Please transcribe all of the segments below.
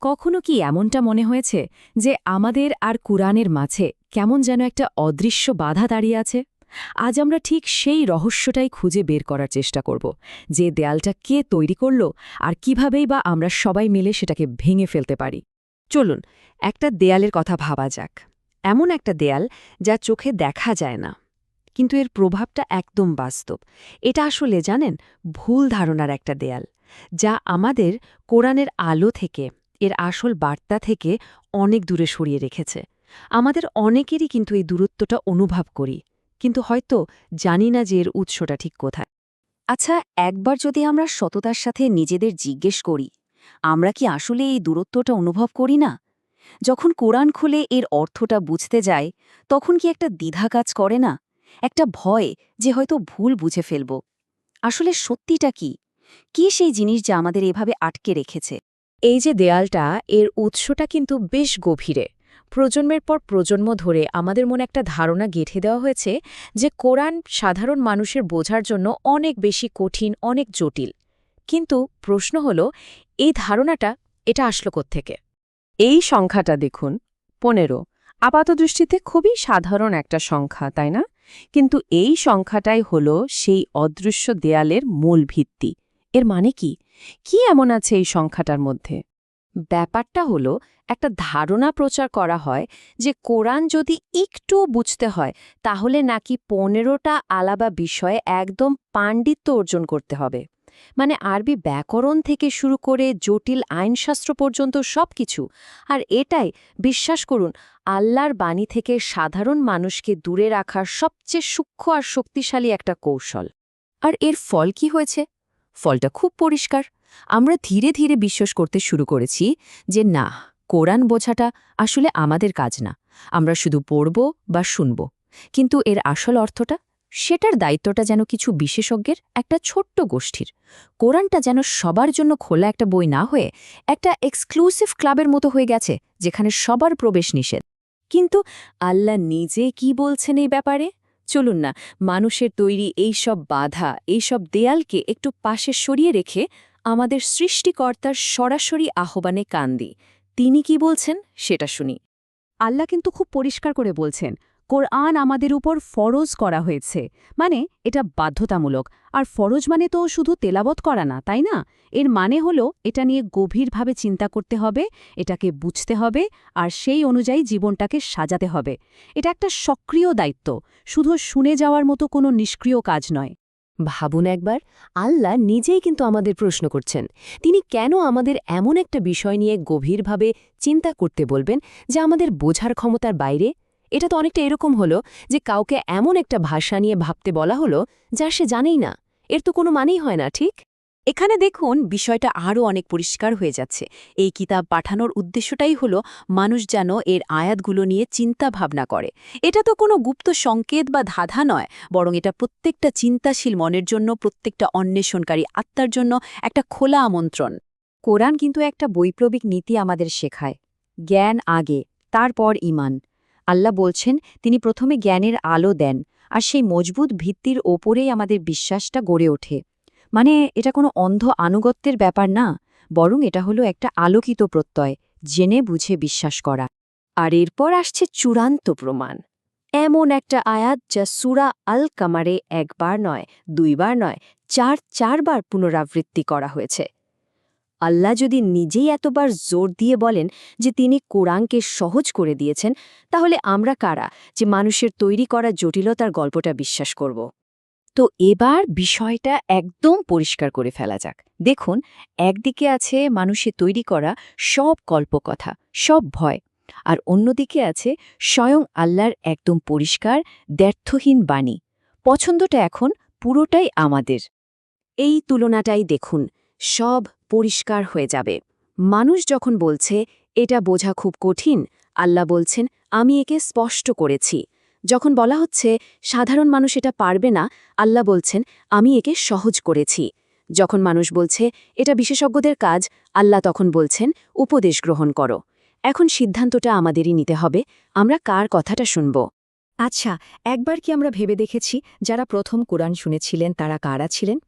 কখনো কি এমনটা মনে হয়েছে যে আমাদের আর কুরআনের মাঝে কেমন যেন একটা অদৃশ্য বাধা দাঁড়িয়ে আছে? আজ আমরা ঠিক সেই রহস্যটাই খুঁজে বের করার চেষ্টা করব, যে দেয়ালটা কে তৈরি করল আর কিভাবেই বা আমরা সবাই মিলে সেটাকে ভেঙে ফেলতে পারি। চলুন একটা দেয়ালের কথা ভাবা যাক। এমন একটা দেয়াল যা চোখে দেখা যায় না, কিন্তু এর প্রভাবটা একদম বাস্তব। এটা আসলে জানেন ভুল ধারণার একটা দেয়াল, যা আমাদের কোরআনের আলো থেকে, এর আসল বার্তা থেকে অনেক দূরে সরিয়ে রেখেছে। আমাদের অনেকেরই কিন্তু এই দূরত্বটা অনুভব করি, কিন্তু হয়তো জানি না যে এর উৎসটা ঠিক কোথায়। আচ্ছা, একবার যদি আমরা সততার সাথে নিজেদের জিজ্ঞেস করি, আমরা কি আসলে এই দূরত্বটা অনুভব করি না? যখন কোরআন খুলে এর অর্থটা বুঝতে যায়, তখন কি একটা দ্বিধা কাজ করে না? একটা ভয় যে হয়তো ভুল বুঝে ফেলব। আসলে সত্যিটা কি? কি সেই জিনিস যা আমাদের এভাবে আটকে রেখেছে? এই যে দেয়ালটা, এর উৎসটা কিন্তু বেশ গভীরে। প্রজন্মের পর প্রজন্ম ধরে আমাদের মনে একটা ধারণা গেঁথে দেওয়া হয়েছে যে কোরআন সাধারণ মানুষের বোঝার জন্য অনেক বেশি কঠিন, অনেক জটিল। কিন্তু প্রশ্ন হলো, এই ধারণাটা এটা আসলো কোত্থেকে? এই সংখ্যাটা দেখুন, ১৫। আপাতদৃষ্টিতে খুবই সাধারণ একটা সংখ্যা, তাই না? কিন্তু এই সংখ্যাটাই হলো সেই অদৃশ্য দেয়ালের মূল ভিত্তি। এর মানে কি? কি এমন আছে এই সংখ্যাটার মধ্যে? ব্যাপারটা হলো, একটা ধারণা প্রচার করা হয় যে কোরআন যদি একটু বুঝতে হয়, তাহলে নাকি ১৫টা আলাদা বিষয়ে একদম পাণ্ডিত্য অর্জন করতে হবে। মানে আরবি ব্যাকরণ থেকে শুরু করে জটিল আইনশাস্ত্র পর্যন্ত সবকিছু। আর এটাই, বিশ্বাস করুন, আল্লাহর বাণী থেকে সাধারণ মানুষকে দূরে রাখার সবচেয়ে সূক্ষ্ম আর শক্তিশালী একটা কৌশল। আর এর ফল কি হয়েছে? ফলটা খুব পরিষ্কার। আমরা ধীরে ধীরে বিশ্বাস করতে শুরু করেছি যে না, কোরআন বোঝাটা আসলে আমাদের কাজ না, আমরা শুধু পড়ব বা শুনব। কিন্তু এর আসল অর্থটা, সেটার দায়িত্বটা যেন কিছু বিশেষজ্ঞের, একটা ছোট্ট গোষ্ঠীর। কোরআনটা যেন সবার জন্য খোলা একটা বই না হয়ে একটা এক্সক্লুসিভ ক্লাবের মতো হয়ে গেছে, যেখানে সবার প্রবেশ নিষেধ। কিন্তু আল্লাহ নিজে কি বলছেন এই ব্যাপারে? চলুন না মানুষের তৈরি এই সব বাধা, এই সব দেয়ালকে একটু পাশে সরিয়ে রেখে আমাদের সৃষ্টিকর্তার সরাসরি আহ্বানে কান দিই। তিনি কি বলছেন সেটা শুনি। আল্লাহ কিন্তু খুব পরিষ্কার করে বলছেন, কোরআন আমাদের উপর ফরজ করা হয়েছে, মানে এটা বাধ্যতামূলক। আর ফরজ মানে তো শুধু তেলাবত করা না, তাই না? এর মানে হলো এটা নিয়ে গভীরভাবে চিন্তা করতে হবে, এটাকে বুঝতে হবে, আর সেই অনুযায়ী জীবনটাকে সাজাতে হবে। এটা একটা সক্রিয় দায়িত্ব, শুধু শুনে যাওয়ার মতো কোনো নিষ্ক্রিয় কাজ নয়। ভাবুন একবার, আল্লাহ নিজেই কিন্তু আমাদের প্রশ্ন করছেন। তিনি কেন আমাদের এমন একটা বিষয় নিয়ে গভীরভাবে চিন্তা করতে বলবেন যা আমাদের বোঝার ক্ষমতার বাইরে? এটা তো অনেকটা এরকম হলো যে কাউকে এমন একটা ভাষা নিয়ে ভাবতে বলা হলো যা সে জানেই না। এর তো কোনো মানেই হয় না, ঠিক? এখানে দেখুন, বিষয়টা আরও অনেক পরিষ্কার হয়ে যাচ্ছে। এই কিতাব পাঠানোর উদ্দেশ্যটাই হলো মানুষ যেন এর আয়াতগুলো নিয়ে চিন্তা ভাবনা করে। এটা তো কোনো গুপ্ত সংকেত বা ধাঁধা নয়, বরং এটা প্রত্যেকটা চিন্তাশীল মনের জন্য, প্রত্যেকটা অন্বেষণকারী আত্মার জন্য একটা খোলা আমন্ত্রণ। কোরআন কিন্তু একটা বৈপ্লবিক নীতি আমাদের শেখায়। জ্ঞান আগে, তারপর ঈমান। আল্লাহ বলছেন তিনি প্রথমে জ্ঞানের আলো দেন, আর সেই মজবুত ভিত্তির ওপরেই আমাদের বিশ্বাসটা গড়ে ওঠে। মানে এটা কোনো অন্ধ আনুগত্যের ব্যাপার না, বরং এটা হলো একটা আলোকিত প্রত্যয়, জেনে বুঝে বিশ্বাস করা। আর এরপর আসছে চূড়ান্ত প্রমাণ। এমন একটা আয়াত যা সূরা আল কামারে একবার নয়, দুইবার নয়, চারবার পুনরাবৃত্তি করা হয়েছে। আল্লাহ যদি নিজেই এতবার জোর দিয়ে বলেন যে তিনি কোরআনকে সহজ করে দিয়েছেন, তাহলে আমরা কারা যে মানুষের তৈরি করা জটিলতার গল্পটা বিশ্বাস করব? তো এবার বিষয়টা একদম পরিষ্কার করে ফেলা যাক। দেখুন, একদিকে আছে মানুষের তৈরি করা সব কল্পকথা, সব ভয়, আর অন্যদিকে আছে স্বয়ং আল্লাহর একদম পরিষ্কার, দ্ব্যর্থহীন বাণী। পছন্দটা এখন পুরোটাই আমাদের। এই তুলনাটাই দেখুন, সব পরিষ্কার হয়ে যাবে। মানুষ যখন বলছে এটা বোঝা খুব কঠিন, আল্লাহ বলছেন আমি একে স্পষ্ট করেছি। যখন বলা হচ্ছে সাধারণ মানুষ এটা পারবে না, আল্লাহ বলছেন আমি একে সহজ করেছি। যখন মানুষ বলছে এটা বিশেষজ্ঞদের কাজ, আল্লাহ তখন বলছেন উপদেশ গ্রহণ করো। এখন সিদ্ধান্তটা আমাদেরই নিতে হবে, আমরা কার কথাটা শুনব। আচ্ছা, একবার কি আমরা ভেবে দেখেছি যারা প্রথম কোরআন শুনেছিলেন তারা কারা ছিলেন?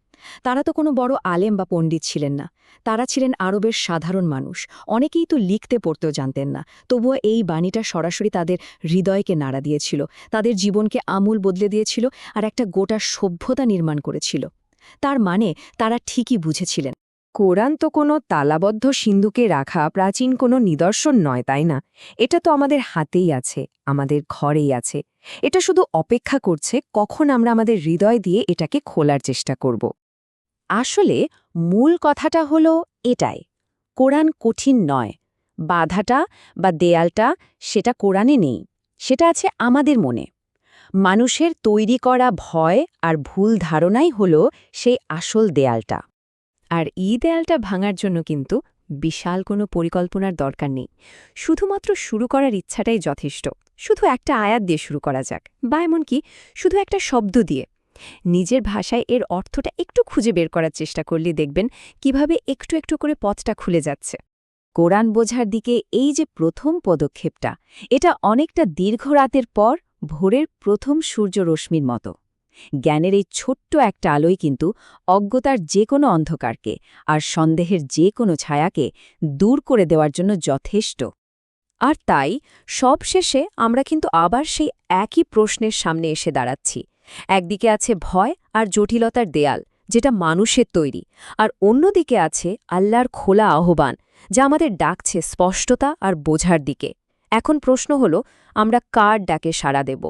তারা তো কোনো বড় আলেম বা পণ্ডিত ছিলেন না, তারা ছিলেন আরবের সাধারণ মানুষ, অনেকেই তো লিখতে পড়তেও জানতেন না, তবুও এই বাণীটা সরাসরি তাদের হৃদয়কে নাড়া দিয়েছিল, তাদের জীবনকে আমূল বদলে দিয়েছিল আর একটা গোটা সভ্যতা নির্মাণ করেছিল। তার মানে তারা ঠিকই বুঝেছিলেন। কোরআন তো কোনো তালাবদ্ধ সিন্ধুকে রাখা প্রাচীন কোনো নিদর্শন নয়, তাই না? এটা তো আমাদের হাতেই আছে, আমাদের ঘরেই আছে। এটা শুধু অপেক্ষা করছে কখন আমরা আমাদের হৃদয় দিয়ে এটাকে খোলার চেষ্টা করব। আসলে মূল কথাটা হলো এটাই, কোরআন কঠিন নয়, বাধাটা বা দেয়ালটা সেটা কোরআনে নেই, সেটা আছে আমাদের মনে। মানুষের তৈরি করা ভয় আর ভুল ধারণাই হলো সেই আসল দেয়ালটা। আর এই দেয়ালটা ভাঙার জন্য কিন্তু বিশাল কোনো পরিকল্পনার দরকার নেই, শুধুমাত্র শুরু করার ইচ্ছাটাই যথেষ্ট। শুধু একটা আয়াত দিয়ে শুরু করা যাক, বা এমনকি শুধু একটা শব্দ দিয়ে নিজের ভাষায় এর অর্থটা একটু খুঁজে বের করার চেষ্টা করলে দেখবেন কিভাবে একটু একটু করে পথটা খুলে যাচ্ছে। কোরআন বোঝার দিকে এই যে প্রথম পদক্ষেপটা, এটা অনেকটা দীর্ঘ রাতের পর ভোরের প্রথম সূর্যরশ্মির মতো। জ্ঞানের এই ছোট্ট একটা আলোই কিন্তু অজ্ঞতার যে কোনো অন্ধকারকে আর সন্দেহের যে কোনো ছায়াকে দূর করে দেওয়ার জন্য যথেষ্ট। আর তাই সবশেষে আমরা কিন্তু আবার সেই একই প্রশ্নের সামনে এসে দাঁড়াচ্ছি। একদিকে আছে ভয় আর জটিলতার দেয়াল, যেটা মানুষের তৈরি, আর অন্যদিকে আছে আল্লাহর খোলা আহ্বান, যা আমাদের ডাকছে স্পষ্টতা আর বোঝার দিকে। এখন প্রশ্ন হলো, আমরা কার ডাকে সাড়া দেব?